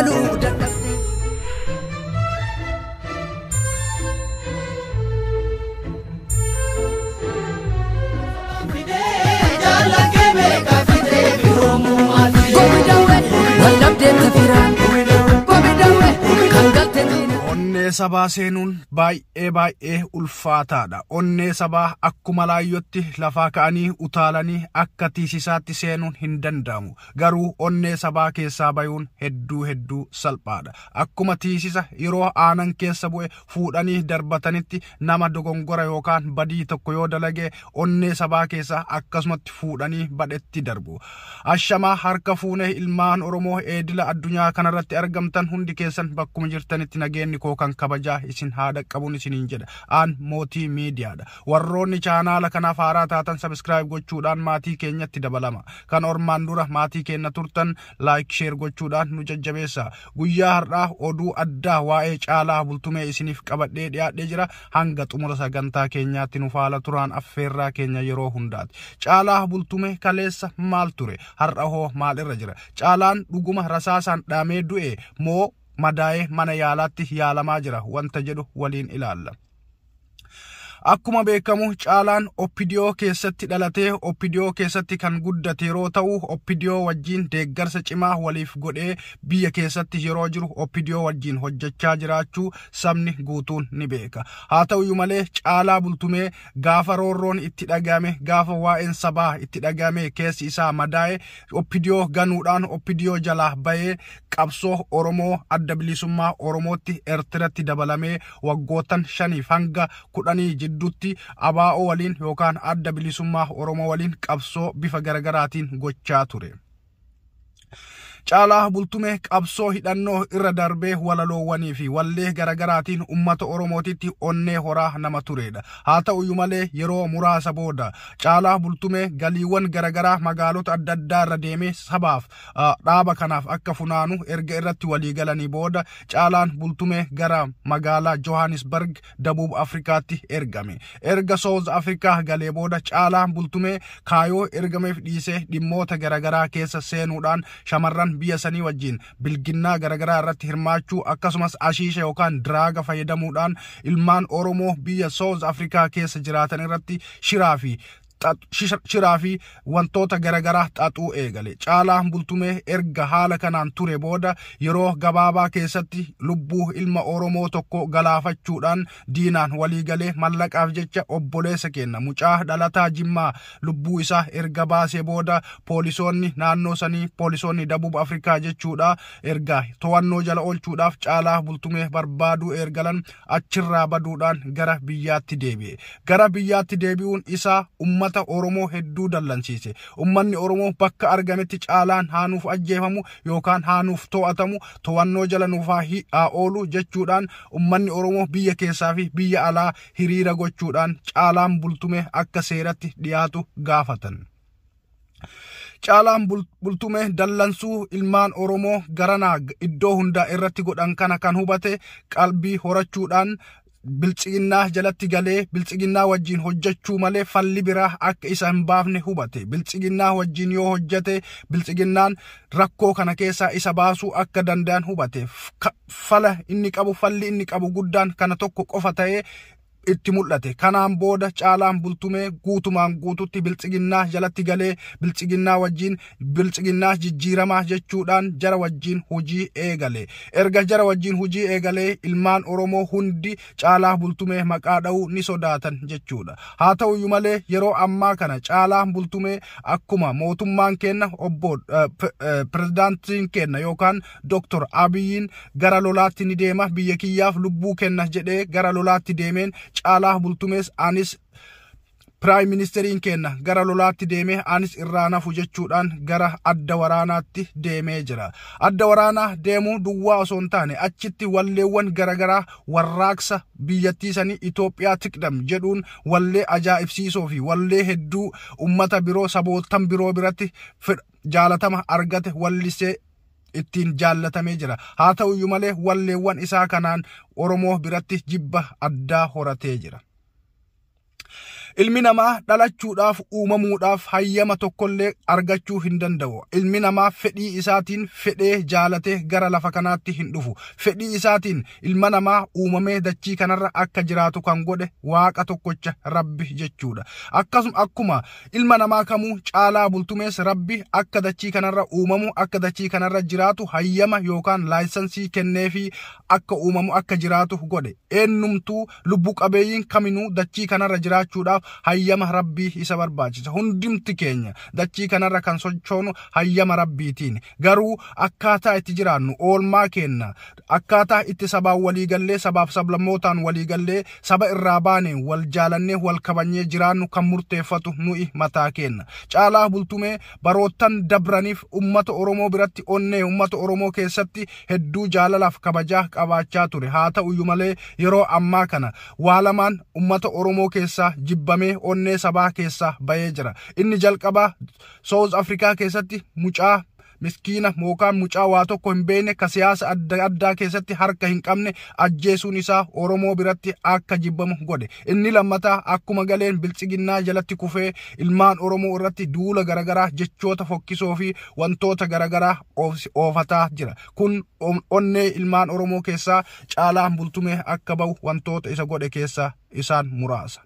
maluu dadhabde. Onnee sabaa seenuun baay'ee ulfaataadha. Onnee sabaa akkuma laayyotti lafaa ka'anii utaalanii akka tiisisaatti seenuun hin danda'amu. Garuu onnee sabaa keessaa bayuun hedduu salphaadha. Akkuma tiisisa yeroo aanan keessa bu'e fuudhanii darbatanitti nama dogongora yookaan badii tokko yoo dalage onnee sabaa keessaa akkasumatti fuudhanii badhetti darbu. Ashamaa harka fuunee ilmaan Oromoo eedila addunyaa kanarratti argamtan hundi keessan bakkuma jirtanitti nageenyi koo kan kabajaa isin haadha qabuun isiniin jedha. Aan mootii miidiyaadha. Warroonni chaanaala kanaaf haaraa taatan subscribe gochuudhaan maatii keenyatti dabalama. Kan ormaan dura maatii keenya turtan like share gochuudhaan nu jajjabeessa. Guyyaa har'aa oduu addaa waa'ee Caallaa Bulteemee isiniif qabadhee dhiyaadhee jira. Hanga xumura sagantaa keenyaatti nu faana turaan affeerraa keenya yeroo hundaati. Caallaa Bulteemee kaleessa maal ture? Har'a hoo maal irra jira? Caallaan dhuguma rasaasaan dhaamee du'e moo madaa'ee mana yaalaatti yaalamaa jira? Wanta jedhu waliin ilaalla. Akkuma beekamu Caallaan Oppidiyoo keessatti dhalatee Oppidiyoo keessatti kan guddate yeroo ta'u Oppidiyoo wajjin deeggarsa cimaa waliif godhee biyya keessatti yeroo jiru Oppidiyoo wajjin hojjechaa jiraachuu sabni guutuun ni beeka. Haa ta'u malee Caallaa Bulteemee gaafa roorroon itti dhagame, gaafa waa'een sabaa itti dhagame keessi isaa madaa'e Oppidiyoo ganuudhaan Oppidiyoo jalaa bahee qabsoo Oromoo adda bilisummaa Oromootti Eertiratti dabalamee waggoottan 5 hanga 10 dutti abaa'oo waliin yookaan adda bilisummaa Oromoo waliin qabsoo bifa garagaraatiin gochaa ture. Caallaa Bulteemee qabsoo hidhannoo irra darbee walaloowwanii fi wallee garagaraatiin ummata Oromootitti onnee horaa nama turedha. Haa ta'u malee yeroo muraasa booda Caallaa Bulteemee galiiwwan garagaraa magaalota adda addaa irra deemee sabaaf dhaaba kanaaf akka funaanu erga irratti walii galanii booda Caallaan Bulteemee gara magaalaa Johannesburg Dabuub Afrikaatti ergame. Erga South Afrikaa galee booda Caallaan Bulteemee kaayoo ergameef dhiisee dhimmoota garagaraa keessa seenuudhaan shamarran biyya sanii wajjin bilginnaa garagaraa irratti hirmaachuu akkasumas ashiisha yookaan diraaga fayyadamuudhaan ilmaan Oromoo biyya South Afrikaa keessa jiraatan irratti shiraa fi wantoota garagaraa xaxuu eegale. Caallaan Bulteemee erga haala kanaan ture booda yeroo gabaabaa keessatti lubbuu ilma Oromoo tokko galaafachuudhaan diinaan walii galee mallaqaaf jecha obboleessa keenya mucaa dhalataa Jimmaa lubbuu isaa erga baasee booda poolisoonni naannoo sanii poolisoonni Dabuub Afrikaa jechuudha erga to'annoo jala oolchuudhaaf Caallaa Bulteemee barbaaduu ergalan achirraa baduudhaan gara biyyaatti deebi'e. Gara biyyaatti deebi'uun isaa Oromoo hedduu dallansiise. Ummanni Oromoo bakka argametti Caallaan haanuuf ajjeefamu yookaan haanuuf to'atamu to'annoo jala nuuf haa oolu jechuudhaan ummanni Oromoo biyya keessaa fi biyya alaa hiriira gochuudhaan Caallaa Bulteemee akka seeratti dhiyaatu gaafatan. Caallaa Bulteemee dallansuu ilmaan Oromoo garanaa iddoo hundaa irratti godhan kana kan hubate qalbii horachuudhaan bilchiginnaa jalatti galee bilchiginnaa wajjin hojjechuu malee falli biraa akka isa hin baafne hubate. Bilchiginnaa wajjin yoo hojjete bilchiginnaan rakkoo kana keessaa isa baasuu akka danda'an hubate. Falli inni qabu guddaan kana tokko qofa ta'ee itti mul'ate. Kanaan booda Caallaa Bulteemee guutumaan guututti bilchiginnaa jalatti galee bilchiginnaa wajjin bilchiginnaa jijjiiramaa jechuudhaan jara wajjin hojii eegale. Erga jara wajjin hojii eegalee ilmaan Oromoo hundi Caallaa Bulteemee maqaa dha'uu ni sodaatan jechuudha. Haa ta'u malee yeroo ammaa kana Caallaa Bulteemee akkuma mootummaan keenya obbo pirezidaantiin keenya yookaan Dr. Abiyyiin gara lolaatti ni deema biyya kiyyaaf lubbuu kenna jedhee gara lolaatti deemeen Caallaa Bulteemees anis Prime Ministeriin keenya gara lolaatti deemee anis irraa nafu jechuudhaan gara adda waraanaatti deemee jira. Adda waraanaa deemuu duwwaa osoo hin taane achitti walleewwan garagaraa warraaqsa biyyattii sanii Itoophiyaa tikdam jedhuun wallee ajaa'ibsiisoo fi wallee hedduu ummata biroo sabootan biroo biratti jaalatama argate wallisee ittiin jaallatamee jira. Haa ta'u malee walleewwan isaa kanaan Oromoo biratti jibba addaa horatee jira. Ilmi namaa dhalachuudhaaf uumamuudhaaf hayyama tokkollee argachuu hin danda'u. Ilmi namaa fedhii isaatiin fedhee jaalatee gara lafa kanaatti hin dhufu. Fedhii isaatiin ilma namaa uumamee dachii kanarra akka jiraatu kan godhe Waaqa tokkicha Rabbi jechuudha. Akkuma ilma namaa kamuu Caallaa Bultumees Rabbi akka dachii kanarra uumamu akka dachii kanarra jiraatu hayyama yookaan laayisansii kenneefi akka uumamu akka jiraatu godhe. Eenyumtuu lubbu qabeeyyiin kaminuu dachii kanarra jiraachuudhaaf hayyama Rabbii isa barbaachisa. Hundumti keenya dachii kanarra kan sochoonu hayyama Rabbiitiin. Garuu akkaataa itti jiraannu oolmaa kenna. Akkaataa itti sabaan walii gallee sabaaf sablammootaan walii gallee saba irraa baanee wal jaalannee wal kabanyee jiraannu kan murteeffatu nuyi mataa kenna. Caallaa Bultumee baroottan dabraniif ummata Oromoo biratti onnee ummata Oromoo keessatti hedduu jaalalaaf kabajaa qabaachaa ture. Haa ta'uyyuu malee yeroo ammaa kana waalamaan ummata Oromoo keessaa jibbamee onnee sabaa keessaa bahee jira. Inni jalqabaa South Africa keessatti mucaa miskiina mookaan mucaa waa tokko hin beekne ka siyaasa adda keessatti harka hin qabne ajjeesuun isaa Oromoo biratti akka jibbamu godhe. Inni lammataa akkuma galeen bilchiginnaa jalatti kufee ilmaan Oromoo irratti duula garagaraa jechoota fokkisoo fi wantoota garagaraa oofataa jira. Kun onnee ilmaan Oromoo keessaa Caallaa Bultumee akka bahu wantoota isa godhe keessaa isaan muraasa.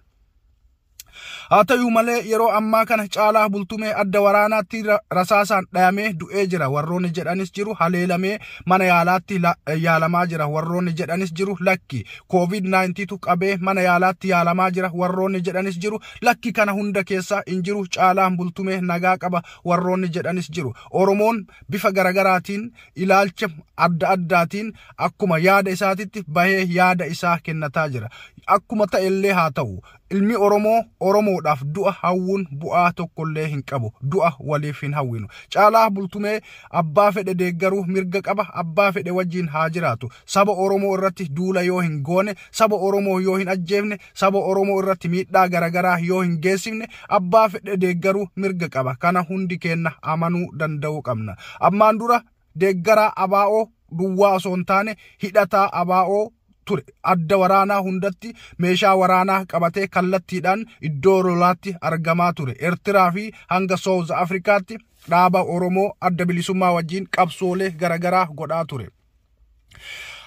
Haa ta'u malee yeroo ammaa kana Caallaa Bultumee adda waraanaatti rasaasaan dhayamee du'ee jira. Warroonni jedhanis jiru haleelamee mana yaalaatti yaalamaa jira. Warroonni jedhanis jiru lakki COVID-19 tu qabee mana yaalaatti yaalamaa jira. Warroonni jedhanis jiru lakki kana hunda keessaa hin jiru. Caallaa Bultumee nagaa qaba. Warroonni jedhanis jiru. Oromoon bifa garagaraatiin ilaalcha adda addaatiin akkuma yaada isaatitti bahee yaada isaa kennataa jira. Akkuma ta'ellee haa ta'u ilmi Oromoo Oromoodhaaf du'a hawwuun bu'aa tokkollee hin qabu. Du'a waliif hin hawwinu. Caallaa Bultumee abbaa fedhe deeggaruu mirga qaba. Abbaa fedhe wajjin haa jiraatu. Saba Oromoo irratti duula yoo hin goone, saba Oromoo yoo hin ajjeefne, saba Oromoo irratti miidhaa garagaraa yoo hin geessifne abbaa fedhe deeggaruu mirga qaba. Kana hundi keenya amanuu danda'uu qabna. Ammaan dura deeggaraa abaa'oo duwwaa osoo hin taane hidhataa abaa'oo ture. Adda waraanaa hundatti meeshaa waraanaa qabatee kallattiidhaan iddoo lolaatti argamaa ture. Eertiraa fi hanga South Africaatti dhaaba Oromoo adda bilisummaa wajjin qabsoolee garagaraa godhaa ture.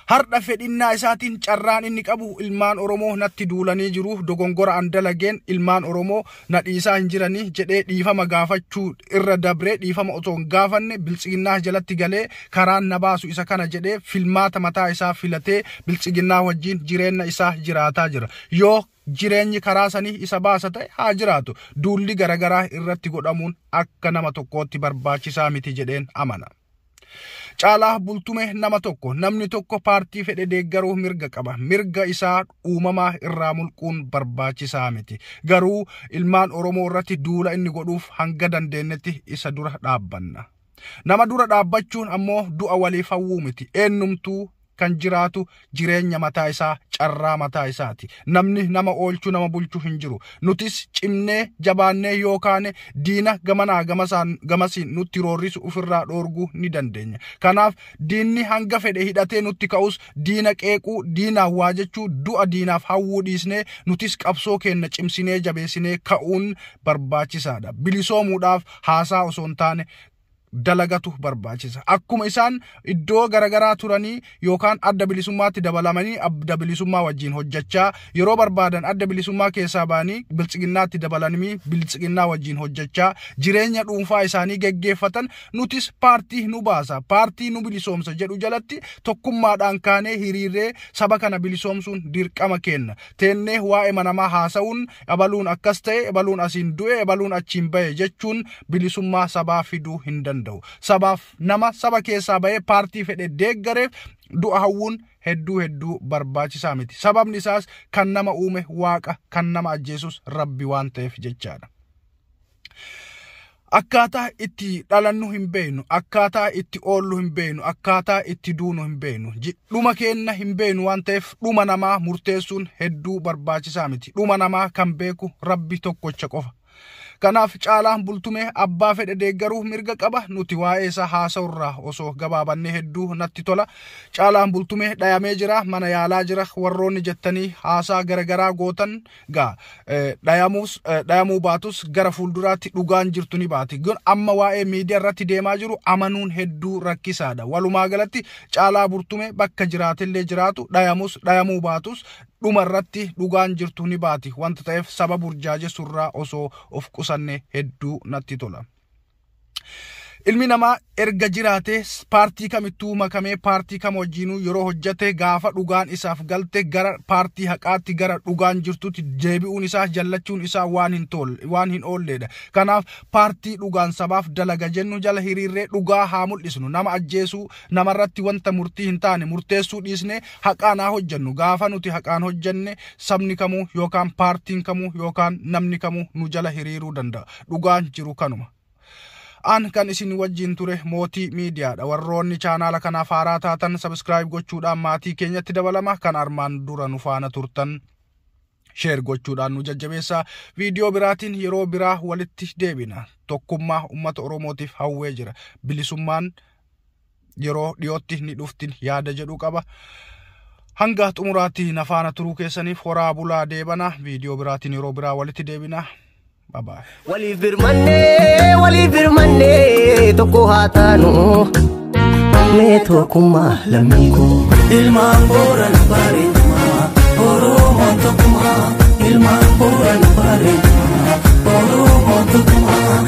Har'a fedhinnaa isaatiin carraan inni qabu ilmaan Oromoo natti duulanii jiru. Dogongora andalageen ilmaan Oromoo na dhiisaa hin jiranii jedhee dhiifama gaafachuu irra dabree dhiifama otoo hin gaafanne bilchiginnaa jalatti galee karaan na baasu isa kana jedhee filmaata mataa isaa filatee bilchiginnaa wajjin jireenya isaa jiraataa jira. Yoo jireenyi karaa sanii isa baasa ta'e haa jiraatu. Duulli garagaraa irratti godhamuun akka nama tokkootti barbaachisaa miti jedheen amana. Caallaa Bultumee namni tokko paartii fedhe deeggaruu mirga qaba. Mirga isaa uumamaa irraa mulquun barbaachisaa miti. Garuu ilmaan Oromoo irratti duula inni godhuuf hanga dandeenyetti isa dura dhaabbanna. Nama dura dhaabbachuun ammoo du'a waliif hawwuu miti. Eenyumtuu kan jiraatu jireenya mataa isaa carraa mataa isaati. Namni nama oolchuu nama bulchuu hin jiru. Nutis cimnee jabaannee yookaan diina gamanaa gamasiin nutti roorrisu ofirraa dhoorguu ni dandeenya. Kanaaf diinni hanga fedhe hidhatee nutti ka'us diina qeequu diinaaf waa jechuu du'a diinaaf hawwuu dhiisnee nutis qabsoo keenya cimsinee jabeessinee ka'uun barbaachisaadha. Bilisoomuudhaaf haasaa osoo hin taane dalagatu barbaachisa. Akkuma isaan iddoo garagaraa turanii yookaan adda bilisummaatti dabalamanii adda bilisummaa wajjin hojjechaa yeroo barbaadan adda bilisummaa keessaa baanii bilchiginnaatti dabalanii bilchiginnaa wajjin hojjechaa jireenya dhuunfaa isaanii geggeeffatan nutis paartii nu baasa. Paartii nu bilisoomsa jedhu jalatti tokkummaadhaan kaanee hiriirree saba kana bilisoomsuun dirqama kenna. Teennee waa'ee manamaa haasa'uun ebaluun akkas ta'e ebaluun asiin du'e ebaluun achiin bahe jechuun bilisummaa sabaa fiduu hin danda'u. Sabaaf nama saba keessaa bahee paartii fedhe deeggareef du'a hawwuun hedduu barbaachisaa miti. Sababni isaas kan nama uume Waaqa, kan nama ajjeesus Rabbi waan ta'eef jechaadha. Akkaataa itti dhalannu hin beeknu, akkaataa itti oollu hin beeknu, akkaataa itti duunu hin beeknu. Dhuma keenya hin beeknu waan ta'eef dhuma namaa murteessuun hedduu barbaachisaa miti. Dhuma namaa kan beeku Rabbi tokkocha qofa. Kanaaf Caallaa Bulteeme abbaa fedhe deeggaruu mirga qaba. Nuti waa'ee isaa haasa'urraa osoo gabaabannee hedduu natti tola. Caallaa Bulteeme dhayamee jira, mana yaalaa jira. Warroonni jettanii haasaa garagaraa gootan gaa dhayamuu baatus gara fuulduraatti dhugaan jirtu ni baati. Amma waa'ee miidiyaa irratti deemaa jiru amanuun hedduu rakkisaadha. Walumaa galatti Caallaa Bulteeme bakka jiraatillee jiraatu dhayamuu baatus dhuma irratti dhugaan jirtu ni baati. Wanta ta'eef saba burjaajessurraa osoo of qusanne hedduu natti tola. Ilmi namaa erga jiraate paartii kamittuu makamee paartii kam wajjinuu yeroo hojjate gaafa dhugaan isaaf galte gara paartii haqaatti gara dhugaan jirtutti deebi'uun isaa jallachuun isaa waan hin oolledha. Kanaaf paartii dhugaan sabaaf dalaga jennu jala hiriirree dhugaa haa mul'isnu. Nama ajjeesuu namarratti wanta murtii hin taane murteessuu dhiisne haqaan haa hojjennu. Gaafa nuti haqaan hojjenne sabni kamuu yookaan paartiin kamuu yookaan namni kamuu nu jala hiriiruu danda'a. Dhugaan jiru kanuma. An kan isin wajjin ture mootii miidiyaadha. Warroonni chaanaala kanaaf haaraa taatan subscribe gochuudhaan maatii keenyatti dabalama. Kan armaan dura nu faana turtan share gochuudhaan nu jajjabeessaa. Viidiyoo biraatiin yeroo biraa walitti deebina. Tokkummaa uummata Oromootiif hawwee jira. Bilisummaan yeroo dhiyootti ni dhuftin yaada jedhu qaba. Hanga xumuraatti na faana turuu keessaniif horaa bulaa deebana. Viidiyoo biraatiin yeroo biraa walitti deebina. Bye bye. Wali firmanne tokko haataanu mee tokkummaa lammiikoo ilmaan booran bareedumaa Oromoon tokkummaa ilmaan booran bareedumaa Oromoon tokkummaa.